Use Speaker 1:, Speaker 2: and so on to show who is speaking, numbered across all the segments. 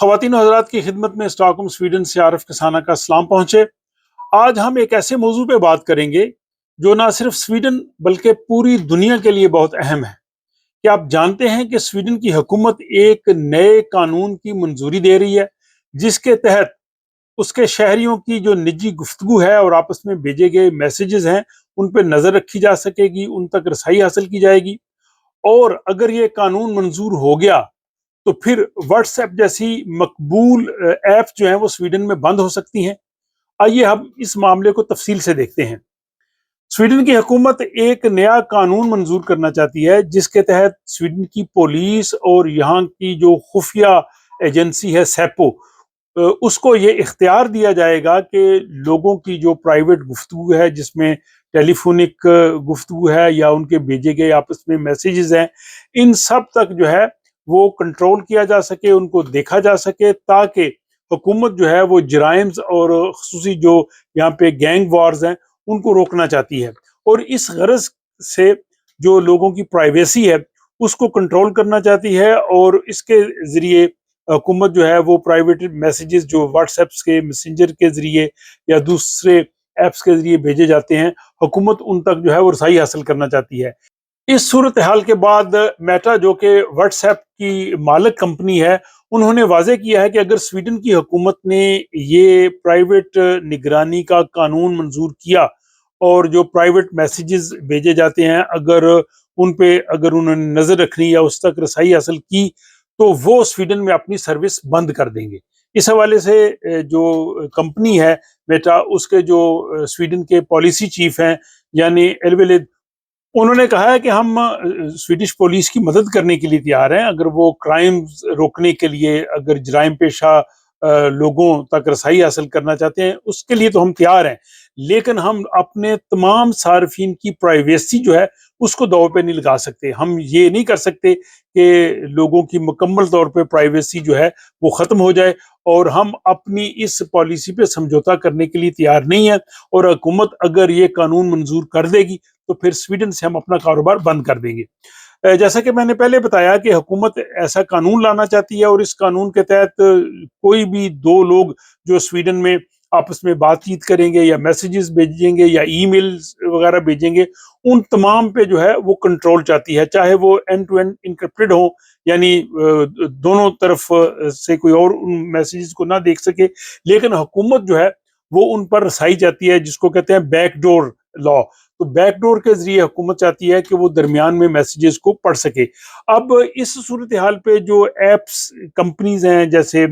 Speaker 1: خواتین و حضرات کی خدمت میں اسٹاک سویڈن سے عارف کسانہ کا سلام پہنچے۔ آج ہم ایک ایسے موضوع پہ بات کریں گے جو نہ صرف سویڈن بلکہ پوری دنیا کے لیے بہت اہم ہے۔ کیا آپ جانتے ہیں کہ سویڈن کی حکومت ایک نئے قانون کی منظوری دے رہی ہے جس کے تحت اس کے شہریوں کی جو نجی گفتگو ہے اور آپس میں بھیجے گئے میسیجز ہیں ان پہ نظر رکھی جا سکے گی، ان تک رسائی حاصل کی جائے گی، اور اگر یہ قانون منظور ہو گیا تو پھر واٹس ایپ جیسی مقبول ایپ جو ہیں وہ سویڈن میں بند ہو سکتی ہیں۔ آئیے ہم اس معاملے کو تفصیل سے دیکھتے ہیں۔ سویڈن کی حکومت ایک نیا قانون منظور کرنا چاہتی ہے جس کے تحت سویڈن کی پولیس اور یہاں کی جو خفیہ ایجنسی ہے سیپو، اس کو یہ اختیار دیا جائے گا کہ لوگوں کی جو پرائیویٹ گفتگو ہے جس میں ٹیلی فونک گفتگو ہے یا ان کے بھیجے گئے آپس میں میسیجز ہیں، ان سب تک جو ہے وہ کنٹرول کیا جا سکے، ان کو دیکھا جا سکے، تاکہ حکومت جو ہے وہ جرائم اور خصوصی جو یہاں پہ گینگ وارز ہیں ان کو روکنا چاہتی ہے، اور اس غرض سے جو لوگوں کی پرائیویسی ہے اس کو کنٹرول کرنا چاہتی ہے، اور اس کے ذریعے حکومت جو ہے وہ پرائیویٹ میسیجز جو واٹس ایپس کے میسنجر کے ذریعے یا دوسرے ایپس کے ذریعے بھیجے جاتے ہیں، حکومت ان تک جو ہے وہ رسائی حاصل کرنا چاہتی ہے۔ اس صورتحال کے بعد میٹا جو کہ واٹس ایپ کی مالک کمپنی ہے، انہوں نے واضح کیا ہے کہ اگر سویڈن کی حکومت نے یہ پرائیویٹ نگرانی کا قانون منظور کیا اور جو پرائیویٹ میسیجز بھیجے جاتے ہیں اگر انہوں نے نظر رکھنی یا اس تک رسائی حاصل کی تو وہ سویڈن میں اپنی سروس بند کر دیں گے۔ اس حوالے سے جو کمپنی ہے میٹا، اس کے جو سویڈن کے پالیسی چیف ہیں یعنی ایلویلد، انہوں نے کہا ہے کہ ہم سویڈش پولیس کی مدد کرنے کے لیے تیار ہیں، اگر وہ کرائم روکنے کے لیے، اگر جرائم پیشہ لوگوں تک رسائی حاصل کرنا چاہتے ہیں اس کے لیے تو ہم تیار ہیں، لیکن ہم اپنے تمام صارفین کی پرائیویسی جو ہے اس کو داؤ پہ نہیں لگا سکتے۔ ہم یہ نہیں کر سکتے کہ لوگوں کی مکمل طور پہ پرائیویسی جو ہے وہ ختم ہو جائے، اور ہم اپنی اس پالیسی پہ سمجھوتا کرنے کے لیے تیار نہیں ہیں، اور حکومت اگر یہ قانون منظور کر دے گی تو پھر سویڈن سے ہم اپنا کاروبار بند کر دیں گے۔ جیسا کہ میں نے پہلے بتایا کہ حکومت ایسا قانون لانا چاہتی ہے، اور اس قانون کے تحت کوئی بھی دو لوگ جو سویڈن میں آپس میں بات چیت کریں گے یا میسیجز بھیجیں گے یا ای میل وغیرہ بھیجیں گے، ان تمام پہ جو ہے وہ کنٹرول چاہتی ہے، چاہے وہ اینڈ ٹو اینڈ انکرپٹڈ ہوں، یعنی دونوں طرف سے کوئی اور ان میسیجز کو نہ دیکھ سکے، لیکن حکومت جو ہے وہ ان پر رسائی چاہتی ہے جس کو کہتے ہیں بیک ڈور لا۔ تو بیک ڈور کے ذریعے حکومت چاہتی ہے کہ وہ درمیان میں میسیجز کو پڑھ سکے۔ اب اس صورتحال پہ جو ایپس کمپنیز ہیں جیسے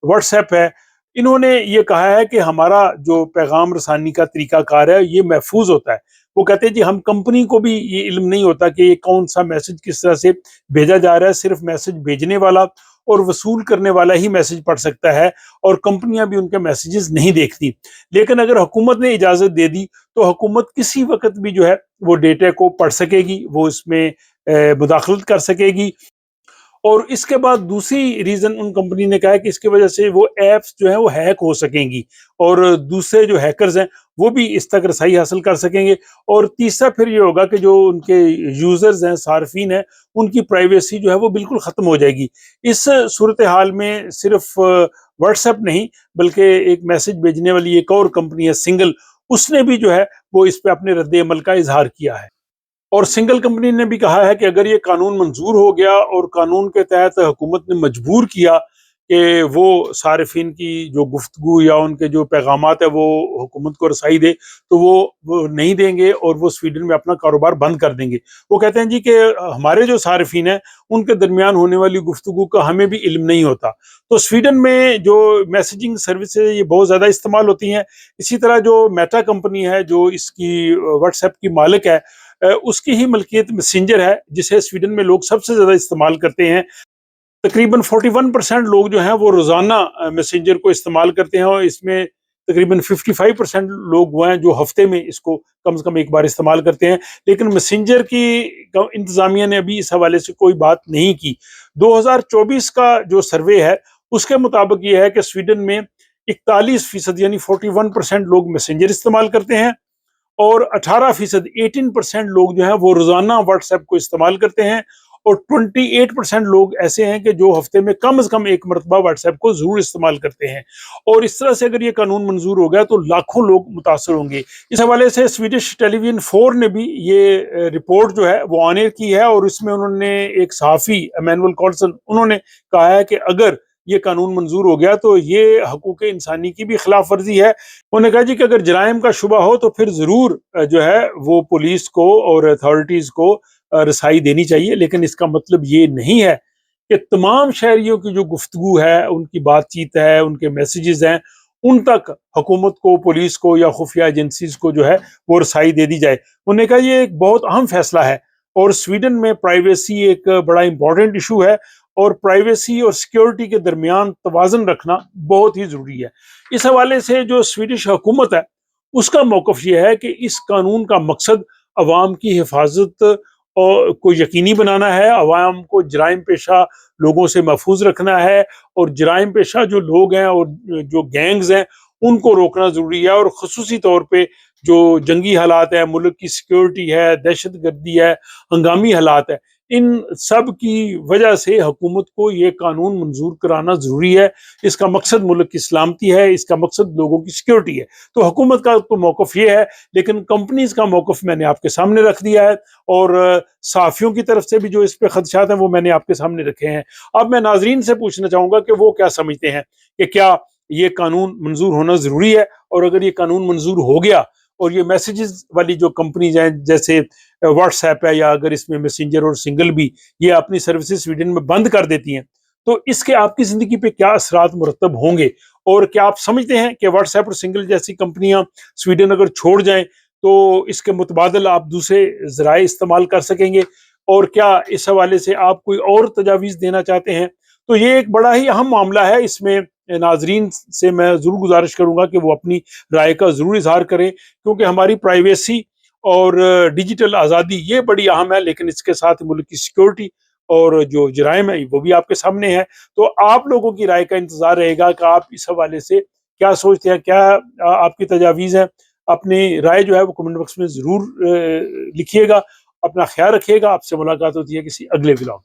Speaker 1: واٹس ایپ ہے، انہوں نے یہ کہا ہے کہ ہمارا جو پیغام رسانی کا طریقہ کار ہے یہ محفوظ ہوتا ہے۔ وہ کہتے ہیں جی ہم کمپنی کو بھی یہ علم نہیں ہوتا کہ یہ کون سا میسج کس طرح سے بھیجا جا رہا ہے، صرف میسج بھیجنے والا اور وصول کرنے والا ہی میسج پڑھ سکتا ہے، اور کمپنیاں بھی ان کے میسیجز نہیں دیکھتی۔ لیکن اگر حکومت نے اجازت دے دی تو حکومت کسی وقت بھی جو ہے وہ ڈیٹا کو پڑھ سکے گی، وہ اس میں مداخلت کر سکے گی، اور اس کے بعد دوسری ریزن ان کمپنی نے کہا ہے کہ اس کی وجہ سے وہ ایپس جو ہیں وہ ہیک ہو سکیں گی، اور دوسرے جو ہیکرز ہیں وہ بھی اس تک رسائی حاصل کر سکیں گے، اور تیسرا پھر یہ ہوگا کہ جو ان کے یوزرز ہیں، صارفین ہیں، ان کی پرائیویسی جو ہے وہ بالکل ختم ہو جائے گی۔ اس صورتحال میں صرف واٹس ایپ نہیں بلکہ ایک میسج بھیجنے والی ایک اور کمپنی ہے سنگل، اس نے بھی جو ہے وہ اس پہ اپنے رد عمل کا اظہار کیا ہے، اور سنگل کمپنی نے بھی کہا ہے کہ اگر یہ قانون منظور ہو گیا اور قانون کے تحت حکومت نے مجبور کیا کہ وہ صارفین کی جو گفتگو یا ان کے جو پیغامات ہے وہ حکومت کو رسائی دے، تو وہ نہیں دیں گے اور وہ سویڈن میں اپنا کاروبار بند کر دیں گے۔ وہ کہتے ہیں جی کہ ہمارے جو صارفین ہیں ان کے درمیان ہونے والی گفتگو کا ہمیں بھی علم نہیں ہوتا۔ تو سویڈن میں جو میسیجنگ سروسز یہ بہت زیادہ استعمال ہوتی ہیں۔ اسی طرح جو میٹا کمپنی ہے جو اس کی واٹس ایپ کی مالک ہے، اس کی ہی ملکیت میسنجر ہے جسے سویڈن میں لوگ سب سے زیادہ استعمال کرتے ہیں۔ تقریباً 41% لوگ جو ہیں وہ روزانہ میسنجر کو استعمال کرتے ہیں، اور اس میں تقریباً 55% لوگ وہ ہیں جو ہفتے میں اس کو کم سے کم ایک بار استعمال کرتے ہیں، لیکن میسنجر کی انتظامیہ نے ابھی اس حوالے سے کوئی بات نہیں کی۔ 2024 کا جو سروے ہے اس کے مطابق یہ ہے کہ سویڈن میں 41% یعنی 41% لوگ میسنجر استعمال کرتے ہیں، اور 18% 18% لوگ جو ہیں وہ روزانہ واٹس ایپ کو استعمال کرتے ہیں، اور 28% لوگ ایسے ہیں کہ جو ہفتے میں کم از کم ایک مرتبہ واٹس ایپ کو ضرور استعمال کرتے ہیں. اور اس طرح سے اگر یہ قانون منظور ہو گیا تو لاکھوں لوگ متاثر ہوں گے. اس حوالے سے سویڈش ٹیلی ویژن 4 نے بھی یہ رپورٹ جو ہے وہ آن ایئر کی ہے، اور اس میں انہوں نے ایک صحافی ایمینول کارلسن انہوں نے کہا ہے کہ اگر یہ قانون منظور ہو گیا تو یہ حقوق انسانی کی بھی خلاف ورزی ہے. انہوں نے کہا جی کہ اگر جرائم کا شبہ ہو تو پھر ضرور جو ہے وہ پولیس کو اور اتھارٹیز کو رسائی دینی چاہیے، لیکن اس کا مطلب یہ نہیں ہے کہ تمام شہریوں کی جو گفتگو ہے، ان کی بات چیت ہے، ان کے میسیجز ہیں، ان تک حکومت کو، پولیس کو یا خفیہ ایجنسیز کو جو ہے وہ رسائی دے دی جائے. انہوں نے کہا یہ ایک بہت اہم فیصلہ ہے، اور سویڈن میں پرائیویسی ایک بڑا امپورٹنٹ ایشو ہے، اور پرائیویسی اور سیکیورٹی کے درمیان توازن رکھنا بہت ہی ضروری ہے. اس حوالے سے جو سویڈش حکومت ہے اس کا موقف یہ ہے کہ اس قانون کا مقصد عوام کی حفاظت کو یقینی بنانا ہے، عوام کو جرائم پیشہ لوگوں سے محفوظ رکھنا ہے، اور جرائم پیشہ جو لوگ ہیں اور جو گینگز ہیں ان کو روکنا ضروری ہے. اور خصوصی طور پہ جو جنگی حالات ہیں، ملک کی سیکیورٹی ہے، دہشت گردی ہے، ہنگامی حالات ہے، ان سب کی وجہ سے حکومت کو یہ قانون منظور کرانا ضروری ہے. اس کا مقصد ملک کی سلامتی ہے، اس کا مقصد لوگوں کی سیکیورٹی ہے. تو حکومت کا تو موقف یہ ہے، لیکن کمپنیز کا موقف میں نے آپ کے سامنے رکھ دیا ہے، اور صحافیوں کی طرف سے بھی جو اس پہ خدشات ہیں وہ میں نے آپ کے سامنے رکھے ہیں. اب میں ناظرین سے پوچھنا چاہوں گا کہ وہ کیا سمجھتے ہیں کہ کیا یہ قانون منظور ہونا ضروری ہے، اور اگر یہ قانون منظور ہو گیا اور یہ میسیجز والی جو کمپنیز ہیں جیسے واٹس ایپ ہے، یا اگر اس میں میسنجر اور سنگل بھی یہ اپنی سروسز سویڈن میں بند کر دیتی ہیں، تو اس کے آپ کی زندگی پہ کیا اثرات مرتب ہوں گے؟ اور کیا آپ سمجھتے ہیں کہ واٹس ایپ اور سنگل جیسی کمپنیاں سویڈن اگر چھوڑ جائیں تو اس کے متبادل آپ دوسرے ذرائع استعمال کر سکیں گے؟ اور کیا اس حوالے سے آپ کوئی اور تجاویز دینا چاہتے ہیں؟ تو یہ ایک بڑا ہی اہم معاملہ ہے. اس میں ناظرین سے میں ضرور گزارش کروں گا کہ وہ اپنی رائے کا ضرور اظہار کریں، کیونکہ ہماری پرائیویسی اور ڈیجیٹل آزادی یہ بڑی اہم ہے، لیکن اس کے ساتھ ملک کی سیکیورٹی اور جو جرائم ہے وہ بھی آپ کے سامنے ہے. تو آپ لوگوں کی رائے کا انتظار رہے گا کہ آپ اس حوالے سے کیا سوچتے ہیں، کیا آپ کی تجاویز ہیں. اپنی رائے جو ہے وہ کمنٹ باکس میں ضرور لکھیے گا. اپنا خیال رکھیے گا. آپ سے ملاقات ہوتی ہے کسی اگلے ولاگ.